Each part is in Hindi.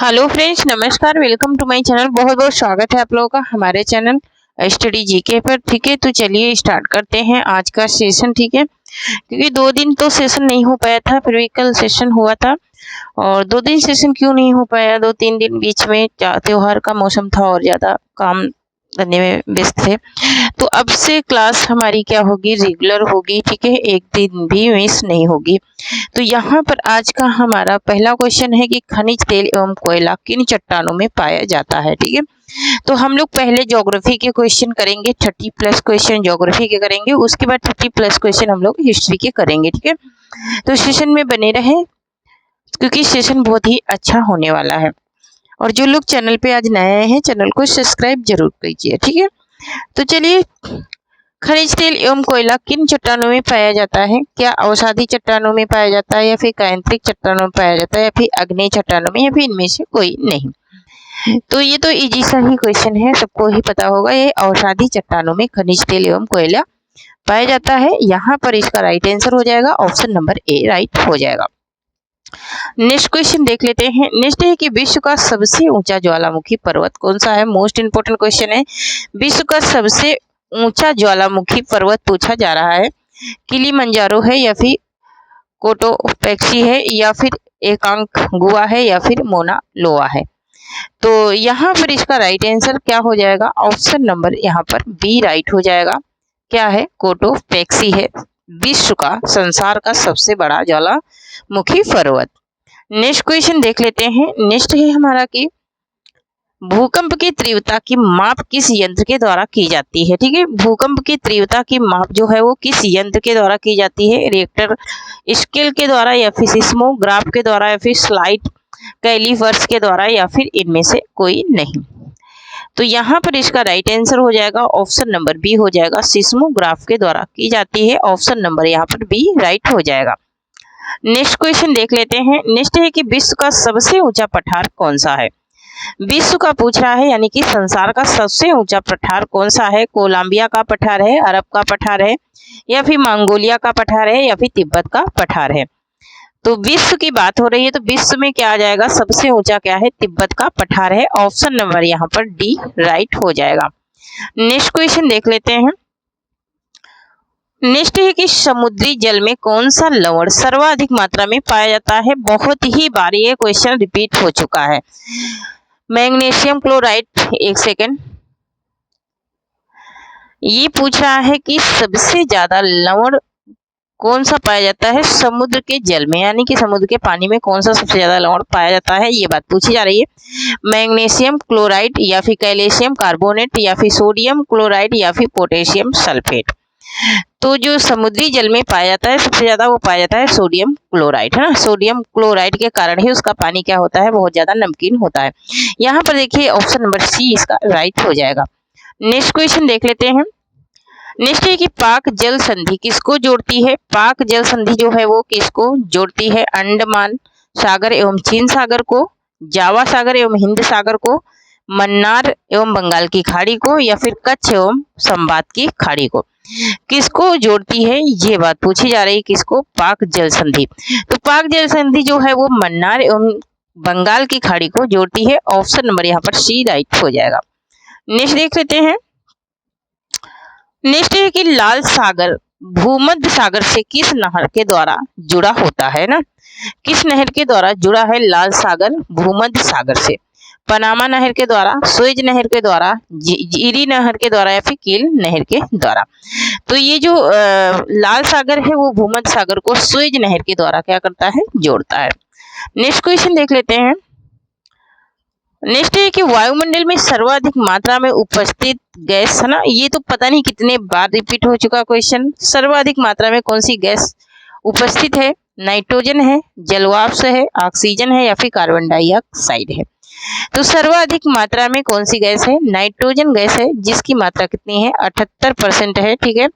हेलो फ्रेंड्स, नमस्कार। Welcome to my channel. बहुत बहुत स्वागत है आप लोगों का हमारे चैनल स्टडी जीके पर। ठीक है, तो चलिए स्टार्ट करते हैं आज का सेशन। ठीक है, क्योंकि 2 दिन तो सेशन नहीं हो पाया था, फिर भी कल सेशन हुआ था। और 2 दिन सेशन क्यों नहीं हो पाया, 2-3 दिन बीच में त्योहार का मौसम था और ज़्यादा काम करने में व्यस्त थे। तो अब से क्लास हमारी क्या होगी, रेगुलर होगी। ठीक है, एक दिन भी मिस नहीं होगी। तो यहाँ पर आज का हमारा पहला क्वेश्चन है कि खनिज तेल एवं कोयला किन चट्टानों में पाया जाता है। ठीक है, तो हम लोग पहले ज्योग्राफी के क्वेश्चन करेंगे, 30+ क्वेश्चन ज्योग्राफी के करेंगे, उसके बाद 30+ क्वेश्चन हम लोग हिस्ट्री के करेंगे। ठीक है, तो सेशन में बने रहे क्योंकि सेशन बहुत ही अच्छा होने वाला है। और जो लोग चैनल पे आज नए हैं, चैनल को सब्सक्राइब जरूर कीजिए। ठीक है, तो चलिए, खनिज तेल एवं कोयला किन चट्टानों में पाया जाता है? क्या अवसादी चट्टानों में पाया जाता है, या फिर कायांतरिक चट्टानों में पाया जाता है, या फिर आग्नेय चट्टानों में, या फिर इनमें से कोई नहीं? तो ये तो इजी सा ही क्वेश्चन है, सबको ही पता होगा। ये अवसादी चट्टानों में खनिज तेल एवं कोयला पाया जाता है। यहाँ पर इसका राइट आंसर हो जाएगा ऑप्शन नंबर ए राइट हो जाएगा। नेक्स्ट क्वेश्चन देख लेते हैं। नेक्स्ट है कि विश्व का सबसे ऊंचा ज्वालामुखी पर्वत कौन सा है? मोस्ट इंपोर्टेंट क्वेश्चन है। विश्व का सबसे ऊंचा ज्वालामुखी पर्वत पूछा जा रहा है। किलिमंजारो है, या फिर कोटोपेक्सी है, या फिर एकांकगुआ है, या फिर मोना लोआ है? तो यहाँ पर इसका राइट आंसर क्या हो जाएगा? ऑप्शन नंबर यहाँ पर बी राइट हो जाएगा। क्या है? कोटोपेक्सी है विश्व का, संसार का सबसे बड़ा ज्वालामुखी पर्वत। नेक्स्ट क्वेश्चन देख लेते हैं। नेक्स्ट है हमारा कि भूकंप की तीव्रता की माप किस यंत्र के द्वारा की जाती है? ठीक है, भूकंप की तीव्रता की माप जो है वो किस यंत्र के द्वारा की जाती है? रिएक्टर स्केल के द्वारा, या फिर सिस्मोग्राफ के द्वारा, या फिर स्लाइड कैलिपर्स के द्वारा, या फिर इनमें से कोई नहीं? तो यहाँ पर इसका राइट आंसर हो जाएगा ऑप्शन नंबर बी हो जाएगा। सिस्मोग्राफ के द्वारा की जाती है। ऑप्शन नंबर यहाँ पर बी राइट हो जाएगा। नेक्स्ट क्वेश्चन देख लेते हैं। नेक्स्ट है कि विश्व का सबसे ऊंचा पठार कौन सा है? विश्व का पूछ रहा है, यानी कि संसार का सबसे ऊंचा पठार कौन सा है? कोलंबिया का पठार है, अरब का पठार है, या फिर मंगोलिया का पठार है, या फिर तिब्बत का पठार है? तो विश्व की बात हो रही है, तो विश्व में क्या आ जाएगा? सबसे ऊंचा क्या है? तिब्बत का पठार है। ऑप्शन नंबर यहाँ पर डी राइट हो जाएगा। नेक्स्ट क्वेश्चन देख लेते हैं। नेक्स्ट है कि समुद्री जल में कौन सा लवण सर्वाधिक मात्रा में पाया जाता है? बहुत ही बार ये क्वेश्चन रिपीट हो चुका है। मैग्नीशियम क्लोराइड, एक सेकेंड, ये पूछ रहा है कि सबसे ज्यादा लवण कौन सा पाया जाता है समुद्र के जल में, यानी कि समुद्र के पानी में कौन सा सबसे ज्यादा लवण पाया जाता है, ये बात पूछी जा रही है। मैग्नीशियम क्लोराइड, या फिर कैल्शियम कार्बोनेट, या फिर सोडियम क्लोराइड, या फिर पोटेशियम सल्फेट? तो जो समुद्री जल में पाया जाता है सबसे ज्यादा, वो पाया जाता है सोडियम क्लोराइड, है ना। सोडियम क्लोराइड के कारण ही उसका पानी क्या होता है? बहुत ज्यादा नमकीन होता है। यहाँ पर देखिए ऑप्शन नंबर सी इसका राइट हो जाएगा। नेक्स्ट क्वेश्चन देख लेते हैं। नेक्स्ट है कि पाक जल संधि किसको जोड़ती है? पाक जल संधि जो है वो किसको जोड़ती है? अंडमान सागर एवं चीन सागर को, जावा सागर एवं हिंद सागर को, मन्नार एवं बंगाल की खाड़ी को, या फिर कच्छ एवं संवात की खाड़ी को? किसको जोड़ती है, ये बात पूछी जा रही है। किसको? पाक जल संधि। तो पाक जल संधि जो है वो मन्नार एवं बंगाल की खाड़ी को जोड़ती है। ऑप्शन नंबर यहाँ पर सी राइट हो जाएगा। नेक्स्ट देख लेते हैं। नेक्स्ट है कि लाल सागर भूमध्य सागर से किस नहर के द्वारा जुड़ा होता है ना? किस नहर के द्वारा जुड़ा है लाल सागर भूमध्य सागर से? पनामा नहर के द्वारा, सुएज नहर के द्वारा, इरी नहर के द्वारा, या फिर कील नहर के द्वारा? तो ये जो लाल सागर है वो भूमध्य सागर को सुएज नहर के द्वारा क्या करता है? जोड़ता है। नेक्स्ट क्वेश्चन देख लेते हैं। नेक्स्ट है कि वायुमंडल में सर्वाधिक मात्रा में उपस्थित गैस, है ना, ये तो पता नहीं कितने बार रिपीट हो चुका क्वेश्चन। सर्वाधिक मात्रा में कौन सी गैस उपस्थित है? नाइट्रोजन है, जलवाष्प है, ऑक्सीजन है, या फिर कार्बन डाइऑक्साइड है? तो सर्वाधिक मात्रा में कौन सी गैस है? नाइट्रोजन गैस है, जिसकी मात्रा कितनी है? 78% है। ठीक है,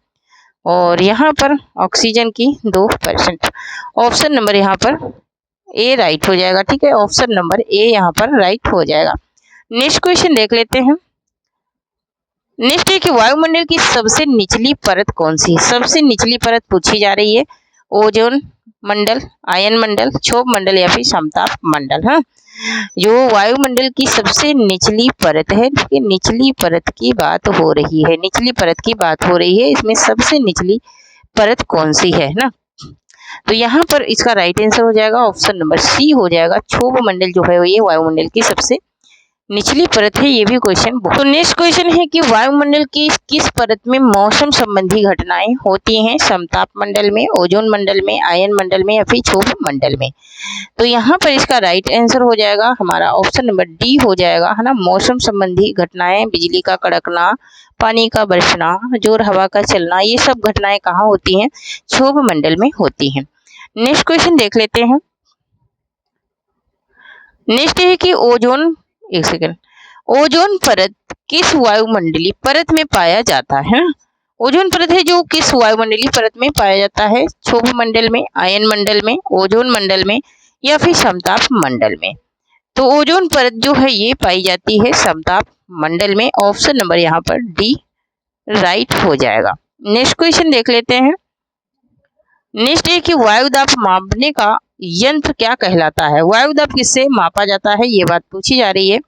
और यहाँ पर ऑक्सीजन की 2%। ऑप्शन नंबर यहाँ पर ए राइट हो जाएगा। ठीक है, ऑप्शन नंबर ए यहाँ पर राइट हो जाएगा। नेक्स्ट क्वेश्चन देख लेते हैं। नेक्स्ट है कि वायुमंडल की सबसे निचली परत कौन सी है? सबसे निचली परत पूछी जा रही है। ओजोन मंडल, आयन मंडल, क्षोभ मंडल या फिर समताप मंडल। हाँ, जो वायुमंडल की सबसे निचली परत है, निचली परत की बात हो रही है, निचली परत की बात हो रही है, इसमें सबसे निचली परत कौन सी है ना। तो यहाँ पर इसका राइट आंसर हो जाएगा ऑप्शन नंबर सी हो जाएगा। क्षोभ मंडल जो है ये वायुमंडल की सबसे निचली परत है। ये भी क्वेश्चन। तो नेक्स्ट क्वेश्चन है कि वायुमंडल की किस परत में मौसम संबंधी घटनाएं होती हैं? समताप मंडल में, ओजोन मंडल में, आयन मंडल में या फिर क्षोभ मंडल में। तो यहाँ पर इसका राइट आंसर हो जाएगा हमारा ऑप्शन नंबर डी हो जाएगा, है ना। मौसम संबंधी घटनाएं, बिजली का कड़कना, पानी का बरसना, जोर हवा का चलना, ये सब घटनाएं कहाँ होती हैं? क्षोभ मंडल में होती हैं। नेक्स्ट क्वेश्चन देख लेते हैं। नेक्स्ट है कि ओजोन, एक सेकेंड, ओजोन परत किस वायुमंडलीय परत में पाया जाता है? ओजोन परत है जो किस वायुमंडलीय परत में पाया जाता है? क्षोभ मंडल में, आयन मंडल में, ओजोन मंडल में या फिर समताप मंडल में। तो ओजोन परत जो है ये पाई जाती है समताप मंडल में। ऑप्शन नंबर यहाँ पर डी राइट हो जाएगा। नेक्स्ट क्वेश्चन देख लेते हैं। नेक्स्ट है कि वायुदाब मापने का यंत्र क्या कहलाता है? वायुदाब किससे मापा जाता है, ये बात पूछी जा रही है।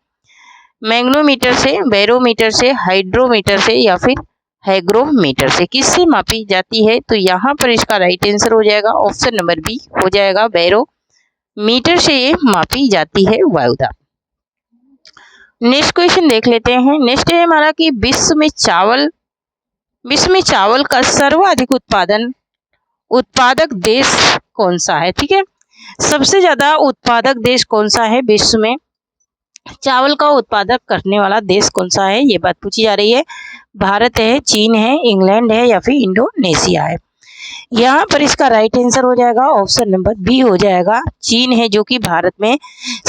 मैग्नोमीटर से, बैरोमीटर से, हाइड्रोमीटर से या फिर हैग्रोमीटर से, किससे मापी जाती है? तो यहाँ पर इसका राइट आंसर हो जाएगा ऑप्शन नंबर बी हो जाएगा, बैरोमीटर से ये मापी जाती है वायुदाब। नेक्स्ट क्वेश्चन देख लेते हैं। नेक्स्ट है हमारा कि विश्व में चावल का सर्वाधिक उत्पादक देश कौन सा है? ठीक है, सबसे ज्यादा उत्पादक देश कौन सा है? विश्व में चावल का उत्पादक करने वाला देश कौन सा है, ये बात पूछी जा रही है। भारत है, चीन है, इंग्लैंड है या फिर इंडोनेशिया है। यहाँ पर इसका राइट आंसर हो जाएगा ऑप्शन नंबर बी हो जाएगा, चीन है, जो कि भारत में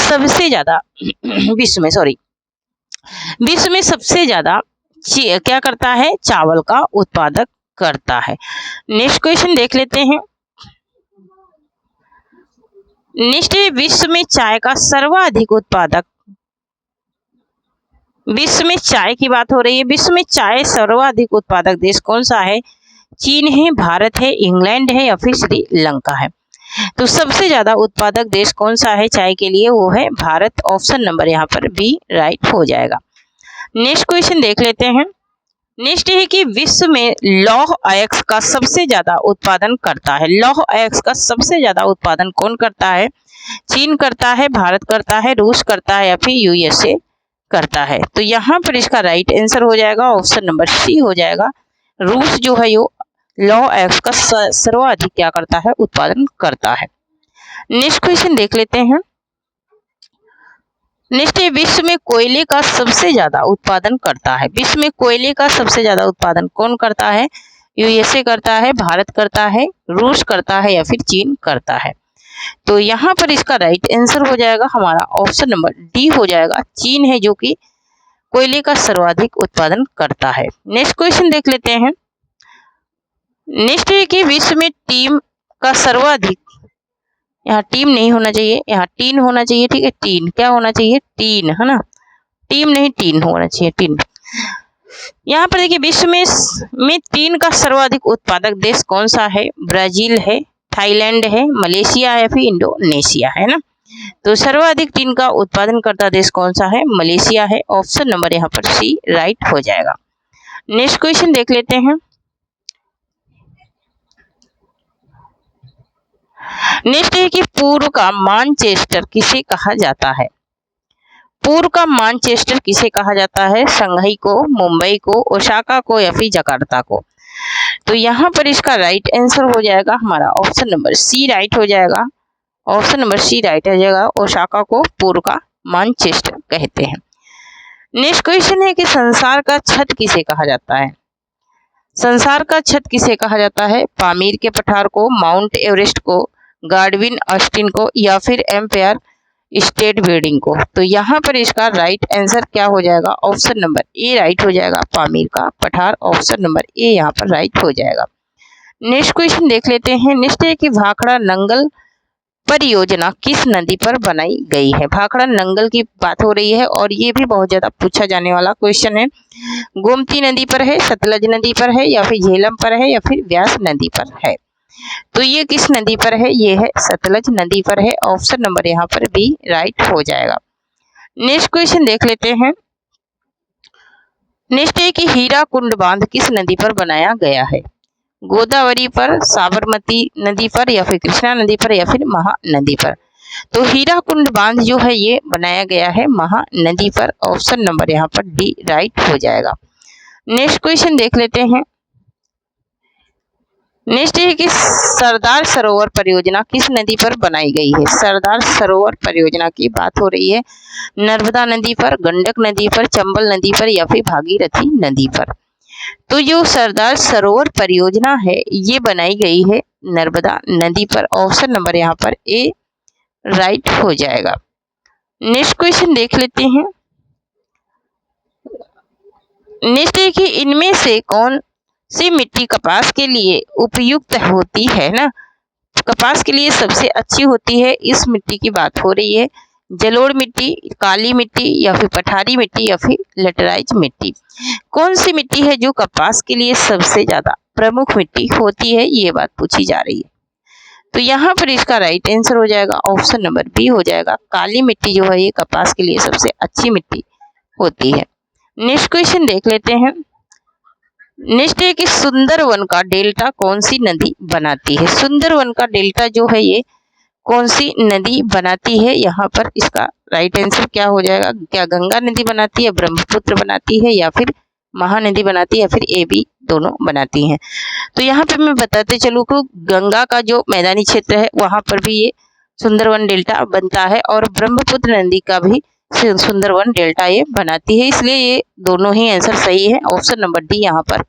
सबसे ज्यादा विश्व में सबसे ज्यादा क्या करता है? चावल का उत्पादक करता है। नेक्स्ट क्वेश्चन देख लेते हैं। नेक्स्ट है विश्व में चाय का सर्वाधिक उत्पादक, विश्व में चाय की बात हो रही है, विश्व में चाय सर्वाधिक उत्पादक देश कौन सा है? चीन है, भारत है, इंग्लैंड है या फिर श्रीलंका है। तो सबसे ज्यादा उत्पादक देश कौन सा है चाय के लिए? वो है भारत। ऑप्शन नंबर यहाँ पर बी राइट हो जाएगा। नेक्स्ट क्वेश्चन देख लेते हैं। नेक्स्ट है कि विश्व में लौह अयस्क का सबसे ज्यादा उत्पादन करता है, लौह अयस्क का सबसे ज्यादा उत्पादन कौन करता है? चीन करता है, भारत करता है, रूस करता है या फिर यूएसए करता है। तो यहाँ पर इसका राइट आंसर हो जाएगा ऑप्शन नंबर सी हो जाएगा, रूस जो है वो लौह अयस्क का सर्वाधिक क्या करता है? उत्पादन करता है। नेक्स्ट क्वेश्चन देख लेते हैं। नेक्स्ट है विश्व में कोयले का सबसे ज्यादा उत्पादन करता है, विश्व में कोयले का सबसे ज्यादा उत्पादन कौन करता है? यूएसए करता है, भारत करता है, रूस करता है या फिर चीन करता है। तो यहाँ पर इसका राइट आंसर हो जाएगा हमारा ऑप्शन नंबर डी हो जाएगा, चीन है जो कि कोयले का सर्वाधिक उत्पादन करता है। नेक्स्ट क्वेश्चन देख लेते हैं। नेक्स्ट है कि विश्व में टीम का सर्वाधिक, यहाँ टीम नहीं होना चाहिए, यहाँ टीन होना चाहिए, ठीक है, टीन क्या होना चाहिए? टीन, है ना, टीम नहीं टीन होना चाहिए, टीन। यहाँ पर देखिए विश्व में टीन का सर्वाधिक उत्पादक देश कौन सा है? ब्राजील है, थाईलैंड है, मलेशिया है, फिर इंडोनेशिया है ना। तो सर्वाधिक टीन का उत्पादन करता देश कौन सा है? मलेशिया है। ऑप्शन नंबर यहाँ पर सी राइट हो जाएगा। नेक्स्ट क्वेश्चन देख लेते हैं। नेक्स्ट है कि पूर्व का मानचेस्टर किसे कहा जाता है? पूर्व का मानचेस्टर किसे कहा जाता है? शंघाई को, मुंबई को, ओसाका को या फिर जकार्ता को। तो यहाँ पर इसका राइट आंसर हो जाएगा हमारा ऑप्शन नंबर सी राइट हो जाएगा, ऑप्शन नंबर सी राइट हो जाएगा, ओसाका को पूर्व का मानचेस्टर कहते हैं। नेक्स्ट क्वेश्चन है कि संसार का छत किसे कहा जाता है? संसार का छत किसे कहा जाता है? पामीर के पठार को, माउंट एवरेस्ट को, गार्डविन ऑस्टिन को या फिर एम्पायर स्टेट बिल्डिंग को। तो यहाँ पर इसका राइट आंसर क्या हो जाएगा? ऑप्शन नंबर ए राइट हो जाएगा, पामीर का पठार। ऑप्शन नंबर ए यहाँ पर राइट हो जाएगा। नेक्स्ट क्वेश्चन देख लेते हैं। नेक्स्ट है कि भाखड़ा नंगल परियोजना किस नदी पर बनाई गई है? भाखड़ा नंगल की बात हो रही है और ये भी बहुत ज्यादा पूछा जाने वाला क्वेश्चन है। गोमती नदी पर है, सतलज नदी पर है या फिर झेलम पर है या फिर व्यास नदी पर है। तो ये किस नदी पर है? ये है सतलज नदी पर है। ऑप्शन नंबर यहाँ पर बी राइट हो जाएगा। नेक्स्ट क्वेश्चन देख लेते हैं। नेक्स्ट है कि हीराकुंड बांध किस नदी पर बनाया गया है? गोदावरी पर, साबरमती नदी पर, या फिर कृष्णा नदी पर, या फिर महानदी पर। तो हीराकुंड बांध जो है ये बनाया गया है महानदी पर। ऑप्शन नंबर यहाँ पर डी राइट हो जाएगा। नेक्स्ट क्वेश्चन देख लेते हैं। नेक्स्ट है कि सरदार सरोवर परियोजना किस नदी पर बनाई गई है? सरदार सरोवर परियोजना की बात हो रही है नर्मदा नदी पर, गंडक नदी पर, चंबल नदी पर, या फिर भागीरथी नदी पर। तो जो सरदार सरोवर परियोजना है ये बनाई गई है नर्मदा नदी पर। ऑप्शन नंबर यहाँ पर ए राइट हो जाएगा। नेक्स्ट क्वेश्चन देख लेते हैं। नेक्स्ट है कि इनमें से कौन सी मिट्टी कपास के लिए उपयुक्त होती है ना? कपास के लिए सबसे अच्छी होती है, इस मिट्टी की बात हो रही है। जलोढ़ मिट्टी, काली मिट्टी, या फिर पठारी मिट्टी, या फिर लेटराइट मिट्टी। कौन सी मिट्टी है जो कपास के लिए सबसे ज्यादा प्रमुख मिट्टी होती है, ये बात पूछी जा रही है। तो यहाँ पर इसका राइट आंसर हो जाएगा ऑप्शन नंबर बी हो जाएगा। काली मिट्टी जो है ये कपास के लिए सबसे अच्छी मिट्टी होती है। नेक्स्ट क्वेश्चन देख लेते हैं। नेक्स्ट है कि सुंदरवन का डेल्टा कौन सी नदी बनाती है? सुंदरवन का डेल्टा जो है ये कौन सी नदी बनाती है? यहाँ पर इसका राइट आंसर क्या हो जाएगा? क्या गंगा नदी बनाती है, ब्रह्मपुत्र बनाती है, या फिर महानदी बनाती है, या फिर ए बी दोनों बनाती हैं? तो यहाँ पे मैं बताते चलूँ कि गंगा का जो मैदानी क्षेत्र है वहां पर भी ये सुंदरवन डेल्टा बनता है, और ब्रह्मपुत्र नदी का भी सुंदरवन डेल्टा ये बनाती है, इसलिए ये दोनों ही आंसर सही है। ऑप्शन नंबर डी यहाँ पर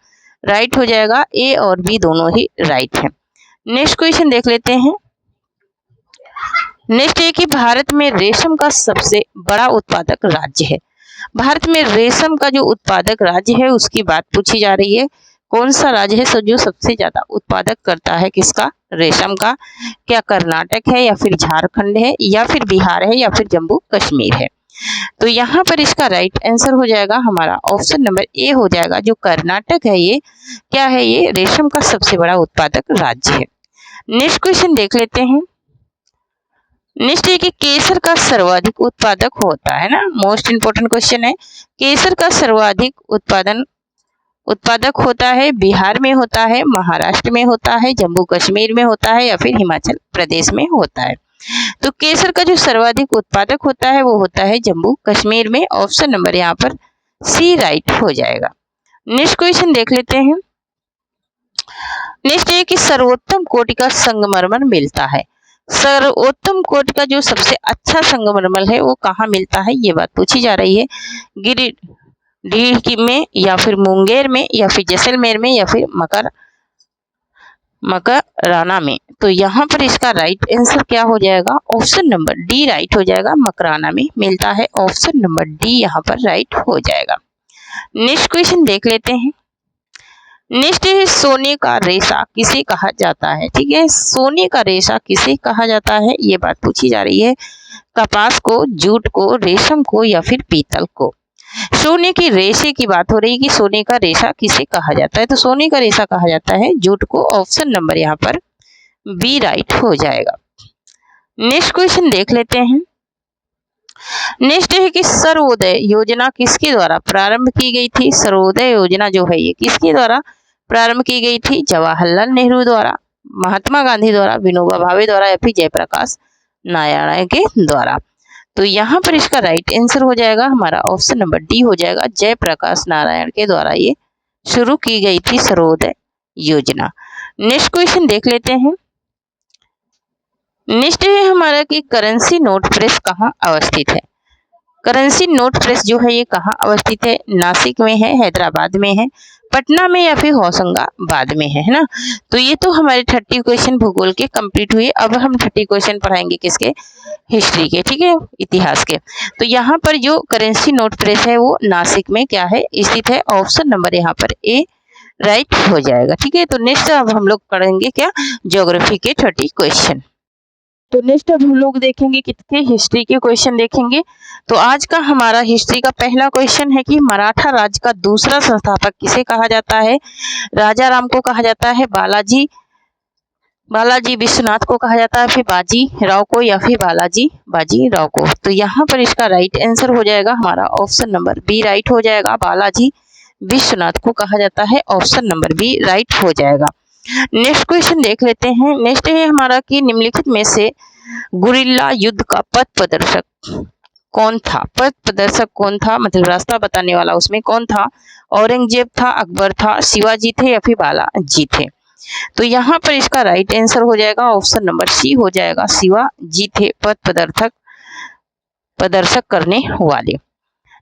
राइट हो जाएगा। ए और बी दोनों ही राइट है। नेक्स्ट क्वेश्चन देख लेते हैं। नेक्स्ट है कि भारत में रेशम का सबसे बड़ा उत्पादक राज्य है। भारत में रेशम का जो उत्पादक राज्य है उसकी बात पूछी जा रही है। कौन सा राज्य है जो सबसे ज्यादा उत्पादक करता है किसका? रेशम का। क्या कर्नाटक है, या फिर झारखंड है, या फिर बिहार है, या फिर जम्मू कश्मीर है? तो यहाँ पर इसका राइट आंसर हो जाएगा हमारा ऑप्शन नंबर ए हो जाएगा। जो कर्नाटक है ये क्या है? ये रेशम का सबसे बड़ा उत्पादक राज्य है। नेक्स्ट क्वेश्चन देख लेते हैं। नेक्स्ट है कि केसर का सर्वाधिक उत्पादक होता है ना, मोस्ट इंपोर्टेंट क्वेश्चन है। केसर का सर्वाधिक उत्पादक होता है बिहार में होता है, महाराष्ट्र में होता है, जम्मू कश्मीर में होता है, या फिर हिमाचल प्रदेश में होता है? तो केसर का जो सर्वाधिक उत्पादक होता है वो होता है जम्मू कश्मीर में। ऑप्शन नंबर यहाँ पर सी राइट हो जाएगा। नेक्स्ट क्वेश्चन देख लेते हैं। नेक्स्ट है कि सर्वोत्तम कोटि का संगमरमर मिलता है। सर्वोत्तम कोटि का जो सबसे अच्छा संगमरमर है वो कहाँ मिलता है, ये बात पूछी जा रही है। गिरिडीह में, या फिर मुंगेर में, या फिर जैसलमेर में, या फिर मकराना में? तो यहाँ पर इसका राइट आंसर क्या हो जाएगा? ऑप्शन नंबर डी राइट हो जाएगा। मकराना में मिलता है। ऑप्शन नंबर डी यहाँ पर राइट हो जाएगा। नेक्स्ट क्वेश्चन देख लेते हैं। नेक्स्ट है सोने का रेशा किसे कहा जाता है? ठीक है, सोने का रेशा किसे कहा जाता है ये बात पूछी जा रही है। कपास को, जूट को, रेशम को, या फिर पीतल को? सोने की रेशे की बात हो रही है कि सोने का रेशा किसे कहा जाता है? तो सोने का रेशा कहा जाता है जूट को। ऑप्शन नंबर यहाँ पर बी राइट हो जाएगा। नेक्स्ट क्वेश्चन देख लेते हैं। नेक्स्ट है कि सर्वोदय योजना किसके द्वारा प्रारंभ की गई थी? सर्वोदय योजना जो है ये किसके द्वारा प्रारंभ की गई थी? जवाहरलाल नेहरू द्वारा, महात्मा गांधी द्वारा, विनोबा भावे द्वारा, या फिर जयप्रकाश नारायण के द्वारा? तो यहाँ पर इसका राइट आंसर हो जाएगा हमारा ऑप्शन नंबर डी हो जाएगा। जयप्रकाश नारायण के द्वारा ये शुरू की गई थी सर्वोदय योजना। नेक्स्ट क्वेश्चन देख लेते हैं। नेक्स्ट है हमारा कि करेंसी नोट प्रेस कहाँ अवस्थित है? करेंसी नोट प्रेस जो है ये कहाँ अवस्थित है? नासिक में है, हैदराबाद में है, पटना में, या फिर होशंगाबाद में है ना? तो ये तो हमारे 30 क्वेश्चन भूगोल के कंप्लीट हुए। अब हम 30 क्वेश्चन पढ़ाएंगे किसके? हिस्ट्री के, ठीक है, इतिहास के। तो यहाँ पर जो करेंसी नोट प्रेस है वो नासिक में क्या है? स्थित है। ऑप्शन नंबर यहाँ पर ए राइट हो जाएगा। ठीक है, तो नेक्स्ट अब हम लोग पढ़ेंगे क्या? ज्योग्राफी के 30 क्वेश्चन। तो नेक्स्ट अब हम लोग देखेंगे कितने हिस्ट्री के क्वेश्चन देखेंगे। तो आज का हमारा हिस्ट्री का पहला क्वेश्चन है कि मराठा राज्य का दूसरा संस्थापक किसे कहा जाता है? राजा राम को कहा जाता है, बालाजी बालाजी विश्वनाथ को कहा जाता है, फिर बाजी राव को या फिर बाजी राव को। तो यहाँ पर इसका राइट आंसर हो जाएगा हमारा ऑप्शन नंबर बी राइट हो जाएगा। बालाजी विश्वनाथ को कहा जाता है, ऑप्शन नंबर बी राइट हो जाएगा। नेक्स्ट क्वेश्चन देख लेते हैं। नेक्स्ट है हमारा कि निम्नलिखित में से गुरिल्ला युद्ध का पथ प्रदर्शक कौन था? पथ प्रदर्शक कौन था, मतलब रास्ता बताने वाला उसमें कौन था? औरंगजेब था, अकबर था, शिवाजी थे या फिर बालाजी थे? तो यहाँ पर इसका राइट आंसर हो जाएगा ऑप्शन नंबर सी हो जाएगा, शिवाजी थे पथ प्रदर्शक करने वाले।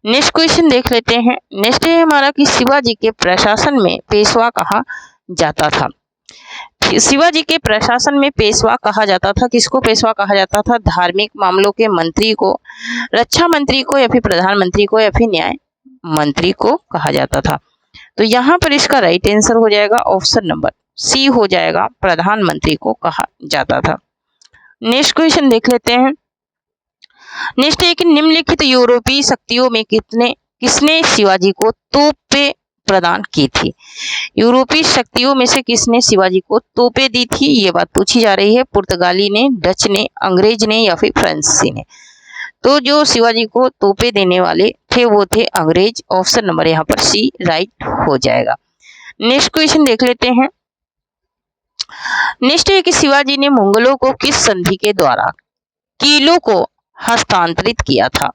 नेक्स्ट क्वेश्चन देख लेते हैं। नेक्स्ट है हमारा कि शिवाजी के प्रशासन में पेशवा कहा जाता था। शिवाजी के प्रशासन में पेशवा कहा जाता था, किसको पेशवा कहा जाता था? धार्मिक मामलों के मंत्री को, रक्षा मंत्री को या फिर प्रधानमंत्री को या फिर न्याय मंत्री को कहा जाता था। तो यहाँ पर इसका राइट आंसर हो जाएगा ऑप्शन नंबर सी हो जाएगा, प्रधानमंत्री को कहा जाता था। नेक्स्ट क्वेश्चन देख लेते हैं। नेक्स्ट है कि निम्नलिखित यूरोपीय शक्तियों में किसने शिवाजी को तोपें प्रदान की थी? यूरोपीय शक्तियों में से किसने शिवाजी को तोपें दी थी, ये बात पूछी जा रही है। पुर्तगाली ने, डच ने, अंग्रेज ने या फिर फ्रांसीसी ने? तो जो शिवाजी को तोपें देने वाले थे वो थे अंग्रेज, ऑप्शन नंबर यहाँ पर सी राइट हो जाएगा। नेक्स्ट क्वेश्चन देख लेते हैं। नेक्स्ट है कि शिवाजी ने मुगलों को किस संधि के द्वारा किलों को हस्तांतरित किया था?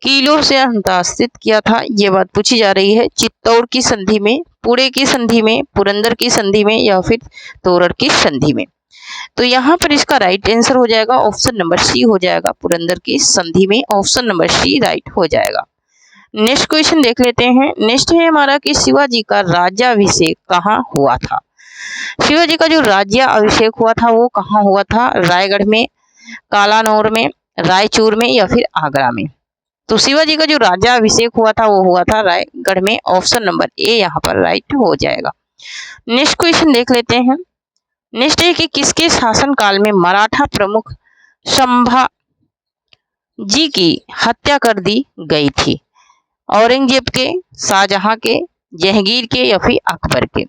किलों से हस्तांतरित किया था, ये बात पूछी जा रही है। चित्तौड़ की संधि में, पुणे की संधि में, पुरंदर की संधि में या फिर तोरड़ की संधि में? तो यहाँ पर इसका राइट आंसर हो जाएगा ऑप्शन नंबर सी हो जाएगा, पुरंदर की संधि में, ऑप्शन नंबर सी राइट हो जाएगा। नेक्स्ट क्वेश्चन देख लेते हैं। नेक्स्ट है हमारा कि शिवाजी का राज्याभिषेक कहाँ हुआ था? शिवाजी का जो राज्याभिषेक हुआ था वो कहाँ हुआ था? रायगढ़ में, कालानौर में, रायचूर में या फिर आगरा में? तो शिवाजी का जो राज्याभिषेक हुआ था वो हुआ था रायगढ़ में, ऑप्शन नंबर ए यहाँ पर राइट हो जाएगा। नेक्स्ट क्वेश्चन देख लेते हैं। नेक्स्ट है कि किसके शासनकाल में मराठा प्रमुख संभाजी की हत्या कर दी गई थी? औरंगजेब के, शाहजहां के, जहांगीर के या फिर अकबर के?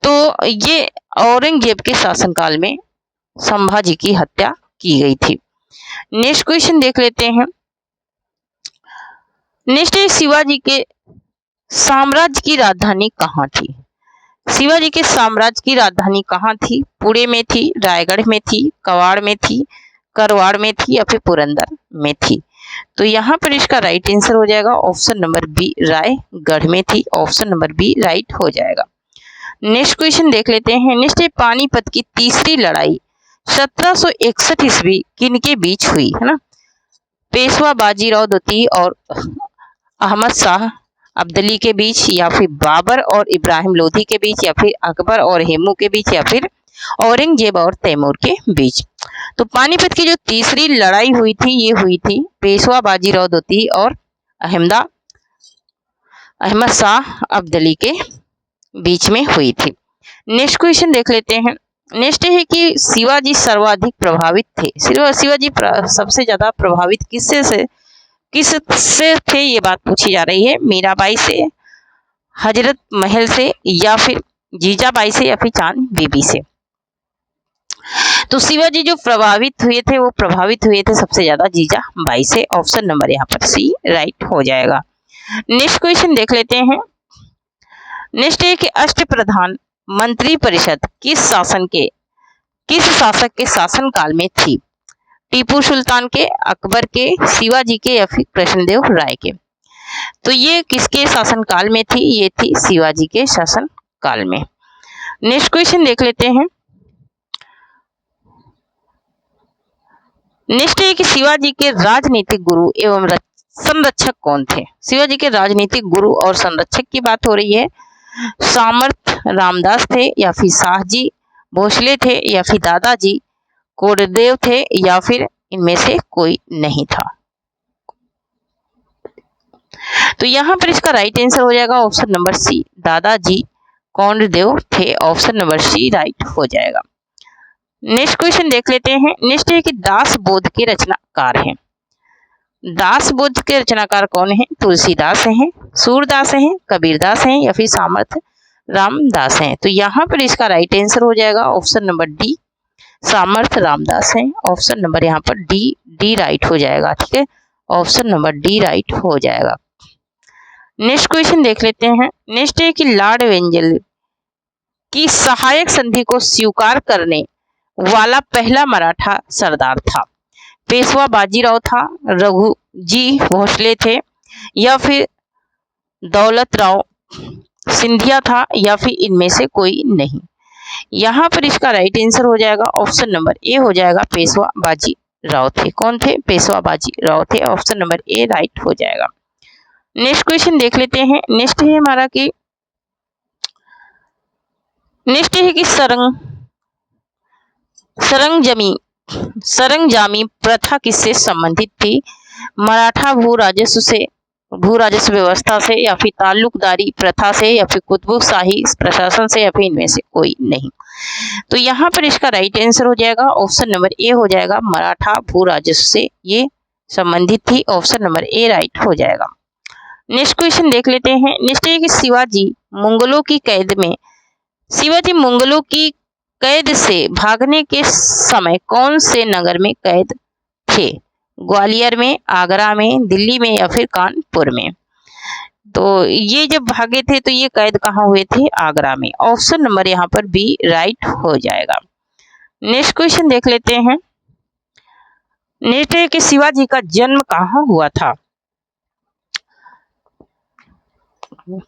तो ये औरंगजेब के शासनकाल में संभाजी की हत्या की गई थी। नेक्स्ट क्वेश्चन देख लेते हैं। नेक्स्ट है शिवाजी के साम्राज्य की राजधानी कहाँ थी? शिवाजी के साम्राज्य की राजधानी कहाँ थी? पुणे में थी, रायगढ़ में थी, कवाड़ में थी, करवाड़ में थी या फिर पुरंदर में थी? तो यहाँ पर इसका राइट आंसर हो जाएगा ऑप्शन नंबर बी, रायगढ़ में थी, ऑप्शन नंबर बी राइट हो जाएगा। नेक्स्ट क्वेश्चन देख लेते हैं। नेक्स्ट है पानीपत की तीसरी लड़ाई 1761 ईस्वी किनके बीच हुई, है ना? पेशवा बाजीराव द्वितीय और अहमद शाह अब्दाली के बीच, या फिर बाबर और इब्राहिम लोधी के बीच, या फिर अकबर और हेमू के बीच, या फिर औरंगजेब और तैमूर के बीच? तो पानीपत की जो तीसरी लड़ाई हुई थी ये हुई थी पेशवा बाजीराव द्वितीय और अहमद शाह अब्दाली के बीच में हुई थी। नेक्स्ट क्वेश्चन देख लेते हैं। नेक्स्ट है कि शिवाजी सर्वाधिक प्रभावित थे, शिवाजी सबसे ज्यादा प्रभावित किससे थे, ये बात पूछी जा रही है। मीराबाई से, हजरत महल से या फिर जीजाबाई से या फिर चांद बीबी से? तो शिवाजी जो प्रभावित हुए थे वो प्रभावित हुए थे सबसे ज्यादा जीजाबाई से, ऑप्शन नंबर यहाँ पर सी राइट हो जाएगा। नेक्स्ट क्वेश्चन देख लेते हैं। नेक्स्ट है कि अष्टप्रधान मंत्री परिषद किस शासक के शासनकाल में थी? टीपू सुल्तान के, अकबर के, शिवाजी के या फिर कृष्णदेव राय के? तो ये किसके शासनकाल में थी? ये थी शिवाजी के शासनकाल में। नेक्स्ट क्वेश्चन देख लेते हैं। नेक्स्ट है कि शिवाजी के राजनीतिक गुरु एवं संरक्षक कौन थे? शिवाजी के राजनीतिक गुरु और संरक्षक की बात हो रही है। सामर्थ रामदास थे या फिर शाहजी भोसले थे या फिर दादाजी कोंडदेव थे या फिर इनमें से कोई नहीं था? तो यहाँ पर इसका राइट आंसर हो जाएगा ऑप्शन नंबर सी, दादाजी कोंडदेव थे, ऑप्शन नंबर सी राइट हो जाएगा। नेक्स्ट क्वेश्चन देख लेते हैं। नेक्स्ट है कि दास बोध के रचनाकार हैं। दास बोध के रचनाकार कौन है? तुलसीदास हैं, सूरदास हैं, कबीरदास हैं या फिर सामर्थ रामदास हैं। तो यहाँ पर इसका राइट आंसर हो जाएगा ऑप्शन नंबर डी, सामर्थ्य रामदास हैं। ऑप्शन नंबर यहाँ पर डी राइट हो जाएगा। ठीक है, ऑप्शन नंबर डी राइट हो जाएगा। नेक्स्ट क्वेश्चन देख लेते हैं। नेक्स्ट है कि लॉर्ड वेंजल की सहायक संधि को स्वीकार करने वाला पहला मराठा सरदार था। पेशवा बाजीराव था, रघुजी भोसले थे, या फिर दौलतराव सिंधिया था, या फिर इनमें से कोई नहीं। यहाँ पर इसका राइट आंसर हो जाएगा ऑप्शन नंबर ए हो जाएगा, पेशवा बाजीराव थे। कौन थे? पेशवा बाजीराव थे। ऑप्शन नंबर ए राइट हो जाएगा। नेक्स्ट क्वेश्चन देख लेते हैं। नेक्स्ट है हमारा कि सरंजामी प्रथा किससे संबंधित थी? मराठा भू राजस्व व्यवस्था से, या फिर ताल्लुकदारी प्रथा से, या फिर कुतुबशाही प्रशासन से, या फिर इनमें से कोई नहीं। तो यहाँ पर इसका राइट आंसर हो जाएगा ऑप्शन नंबर ए हो जाएगा, मराठा भू राजस्व से ये संबंधित थी। ऑप्शन नंबर ए राइट हो जाएगा। नेक्स्ट क्वेश्चन देख लेते हैं। नेक्स्ट है कि शिवाजी मुगलों की कैद से भागने के समय कौन से नगर में कैद थे? ग्वालियर में, आगरा में, दिल्ली में, या फिर कानपुर में? तो ये जब भागे थे तो ये कैद कहाँ हुए थे? आगरा में। ऑप्शन नंबर यहाँ पर बी राइट हो जाएगा। नेक्स्ट क्वेश्चन देख लेते हैं। नेक्स्ट है कि शिवाजी का जन्म कहाँ हुआ था?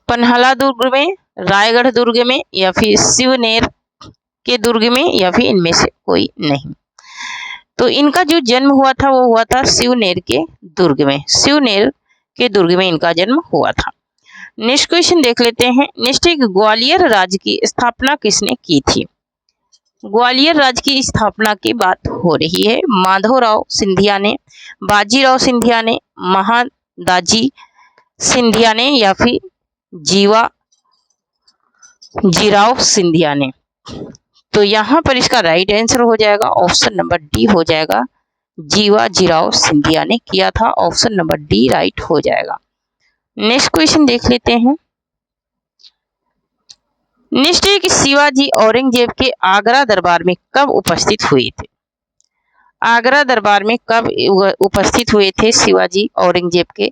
पन्हाला दुर्ग में, रायगढ़ दुर्ग में, या फिर शिवनेर के दुर्ग में, या फिर इनमें से कोई नहीं। तो इनका जो जन्म हुआ था वो हुआ था शिवनेर के दुर्ग में। शिवनेर के दुर्ग में इनका जन्म हुआ था। नेक्स्ट क्वेश्चन देख लेते हैं। नेक्स्ट है ग्वालियर राज्य की स्थापना किसने की थी? ग्वालियर राज्य की स्थापना की बात हो रही है। माधवराव सिंधिया ने, बाजीराव सिंधिया ने, महादाजी सिंधिया ने, या फिर जीराव सिंधिया ने? तो यहाँ पर इसका राइट आंसर हो जाएगा ऑप्शन नंबर डी हो जाएगा, जीराव सिंधिया ने किया था। ऑप्शन नंबर डी राइट हो जाएगा। नेक्स्ट क्वेश्चन देख लेते हैं। नेक्स्ट है कि शिवाजी औरंगजेब के आगरा दरबार में कब उपस्थित हुए थे? आगरा दरबार में कब उपस्थित हुए थे शिवाजी औरंगजेब के?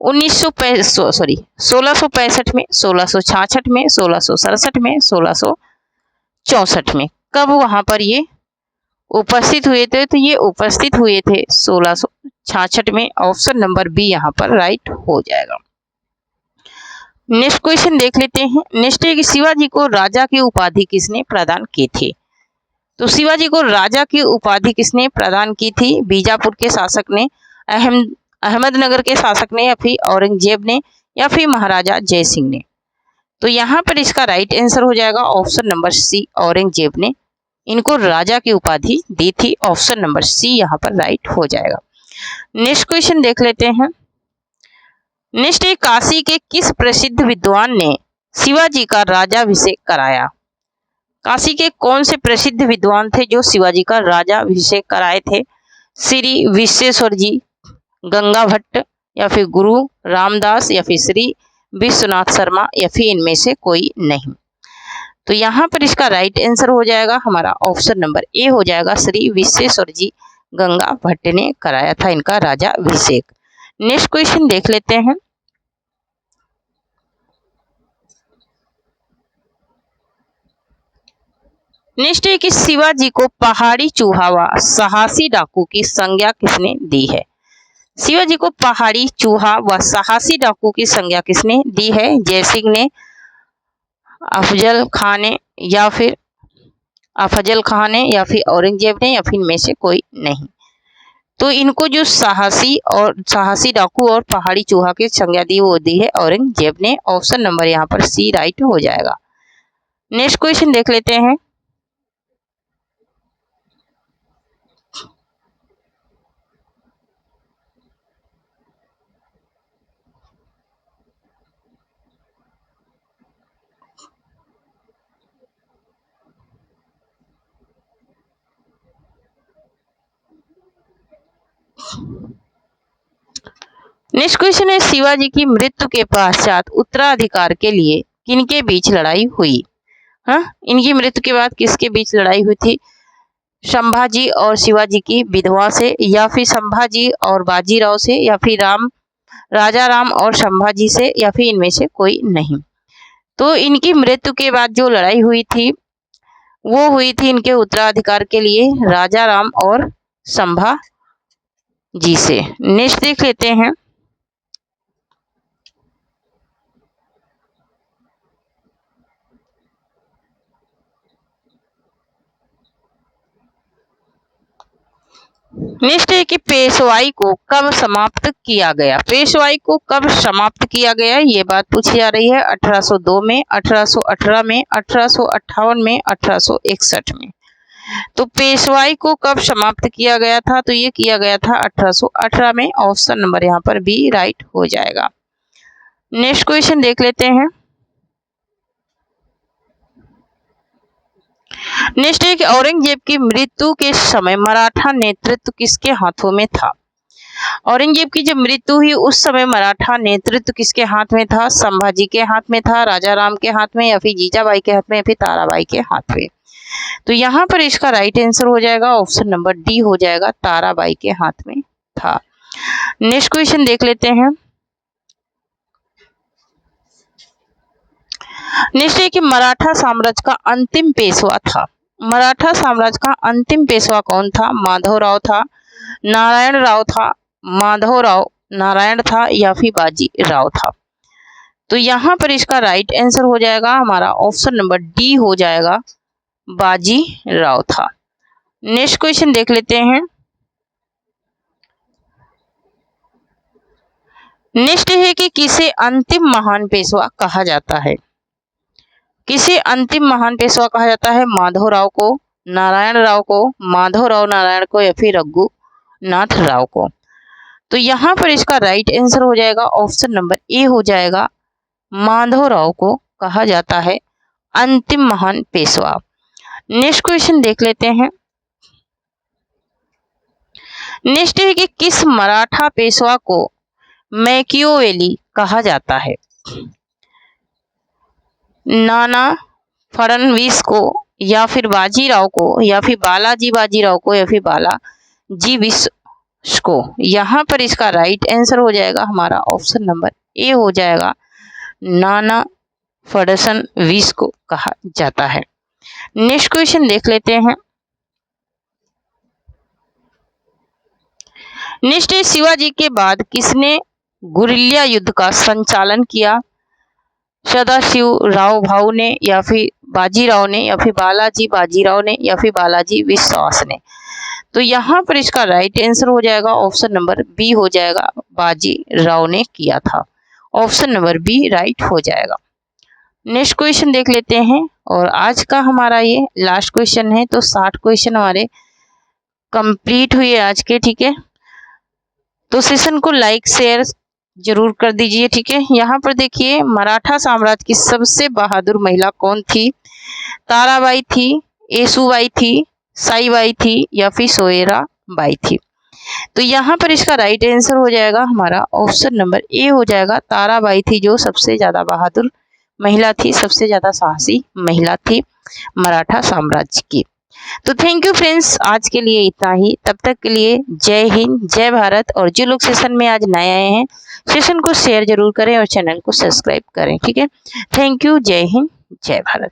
1665 में, 1666 में, 1667 में, 1664 में? कब वहां पर ये उपस्थित हुए थे? तो ये उपस्थित हुए थे 1666 में। ऑप्शन नंबर बी यहाँ पर राइट हो जाएगा। नेक्स्ट क्वेश्चन देख लेते हैं। नेक्स्ट है कि शिवाजी को राजा की उपाधि किसने प्रदान की थी? तो शिवाजी को राजा की उपाधि किसने प्रदान की थी? बीजापुर के शासक ने, अहमदनगर के शासक ने, या फिर औरंगजेब ने, या फिर महाराजा जय सिंह ने? तो यहाँ पर इसका राइट आंसर हो जाएगा ऑप्शन नंबर सी, औरंगजेब ने इनको राजा की उपाधि दी थी। ऑप्शन नंबर सी यहाँ पर राइट हो जाएगा। नेक्स्ट क्वेश्चन देख लेते हैं। नेक्स्ट है काशी के किस प्रसिद्ध विद्वान ने शिवाजी का राजाभिषेक कराया? काशी के कौन से प्रसिद्ध विद्वान थे जो शिवाजी का राजाभिषेक कराए थे? श्री विश्वेश्वर जी, गंगा भट्ट, या फिर गुरु रामदास, या फिर श्री विश्वनाथ शर्मा, या फिर इनमें से कोई नहीं। तो यहाँ पर इसका राइट आंसर हो जाएगा हमारा ऑप्शन नंबर ए हो जाएगा, श्री विश्वेश्वर जी गंगा भट्ट ने कराया था इनका राजाभिषेक। नेक्स्ट क्वेश्चन देख लेते हैं। नेक्स्ट है कि शिवाजी को पहाड़ी चूहा व साहसी डाकू की संज्ञा किसने दी है? शिवाजी को पहाड़ी चूहा व साहसी डाकू की संज्ञा किसने दी है? जय सिंह ने, अफजल खान ने, या फिर औरंगजेब ने, या फिर इनमें से कोई नहीं। तो इनको जो साहसी डाकू और पहाड़ी चूहा की संज्ञा दी वो दी है औरंगजेब ने। ऑप्शन नंबर यहाँ पर सी राइट हो जाएगा। नेक्स्ट क्वेश्चन देख लेते हैं। नेक्स्ट क्वेश्चन है शिवाजी की मृत्यु के पश्चात उत्तराधिकार के लिए किनके बीच लड़ाई हुई? हाँ, इनकी मृत्यु के बाद किसके बीच लड़ाई हुई थी? संभाजी और शिवाजी की विधवा से, या फिर संभाजी और बाजीराव से, या फिर राजा राम और संभाजी से, या फिर इनमें से कोई नहीं। तो इनकी मृत्यु के बाद जो लड़ाई हुई थी वो हुई थी इनके उत्तराधिकार के लिए राजा राम और संभाजी से। नेक्स्ट देख लेते हैं। नेक्स्ट है कि पेशवाई को कब समाप्त किया गया? पेशवाई को कब समाप्त किया गया ये बात पूछी जा रही है। 1802 में, 1818 में, 1858 में, 1861 में। तो पेशवाई को कब समाप्त किया गया था? तो ये किया गया था 1818 में। ऑप्शन नंबर यहाँ पर बी राइट हो जाएगा। नेक्स्ट क्वेश्चन देख लेते हैं। नेक्स्ट है कि औरंगजेब की मृत्यु के समय मराठा नेतृत्व किसके हाथों में था? औरंगजेब की जब मृत्यु हुई उस समय मराठा नेतृत्व किसके हाथ में था? संभाजी के हाथ में था, राजा राम के हाथ में, या फिर जीजाबाई के हाथ में, या फिर ताराबाई के हाथ में? तो यहाँ पर इसका राइट आंसर हो जाएगा ऑप्शन नंबर डी हो जाएगा, ताराबाई के हाथ में था। नेक्स्ट क्वेश्चन देख लेते हैं। नेक्स्ट है कि मराठा साम्राज्य का अंतिम पेशवा था। मराठा साम्राज्य का अंतिम पेशवा कौन था? माधवराव था, नारायण राव था, माधवराव नारायण था, या फिर बाजी राव था? तो यहाँ पर इसका राइट आंसर हो जाएगा हमारा ऑप्शन नंबर डी हो जाएगा, बाजी राव था। नेक्स्ट क्वेश्चन देख लेते हैं। नेक्स्ट है कि किसे अंतिम महान पेशवा कहा जाता है? किसे अंतिम महान पेशवा कहा जाता है? माधवराव को, नारायण राव को, माधवराव नारायण को, या फिर रघुनाथ राव को? तो यहाँ पर इसका राइट आंसर हो जाएगा ऑप्शन नंबर ए हो जाएगा, माधवराव को कहा जाता है अंतिम महान पेशवा। नेक्स्ट क्वेश्चन देख लेते हैं। नेक्स्ट है कि किस मराठा पेशवा को मैकियावेली कहा जाता है? नाना फडणवीस को, या फिर बाजीराव को, या फिर बालाजी बाजीराव को, या फिर बालाजी विश्व को? यहाँ पर इसका राइट आंसर हो जाएगा हमारा ऑप्शन नंबर ए हो जाएगा, नाना फडणवीस को कहा जाता है। नेक्स्ट क्वेश्चन देख लेते हैं। नेक्स्ट है शिवाजी के बाद किसने गुरिल्ला युद्ध का संचालन किया? सदाशिव राव भाऊ ने, या फिर बाजीराव ने, या फिर बालाजी बाजीराव ने, या फिर बालाजी विश्वास ने? तो यहाँ पर इसका राइट आंसर हो जाएगा ऑप्शन नंबर बी हो जाएगा, बाजीराव ने किया था। ऑप्शन नंबर बी राइट हो जाएगा। नेक्स्ट क्वेश्चन देख लेते हैं और आज का हमारा ये लास्ट क्वेश्चन है। तो 60 क्वेश्चन हमारे कंप्लीट हुए आज के, ठीक है। तो सेशन को लाइक शेयर जरूर कर दीजिए, ठीक है। यहाँ पर देखिए मराठा साम्राज्य की सबसे बहादुर महिला कौन थी? ताराबाई थी, येसुबाई थी, साईबाई थी, या फिर सोयराबाई थी? तो यहाँ पर इसका राइट आंसर हो जाएगा हमारा ऑप्शन नंबर ए हो जाएगा, ताराबाई थी जो सबसे ज्यादा बहादुर महिला थी, सबसे ज्यादा साहसी महिला थी मराठा साम्राज्य की। तो थैंक यू फ्रेंड्स, आज के लिए इतना ही। तब तक के लिए जय हिंद, जय भारत। और जो लोग सेशन में आज नए आए हैं सेशन को शेयर जरूर करें और चैनल को सब्सक्राइब करें, ठीक है। थैंक यू, जय हिंद, जय भारत।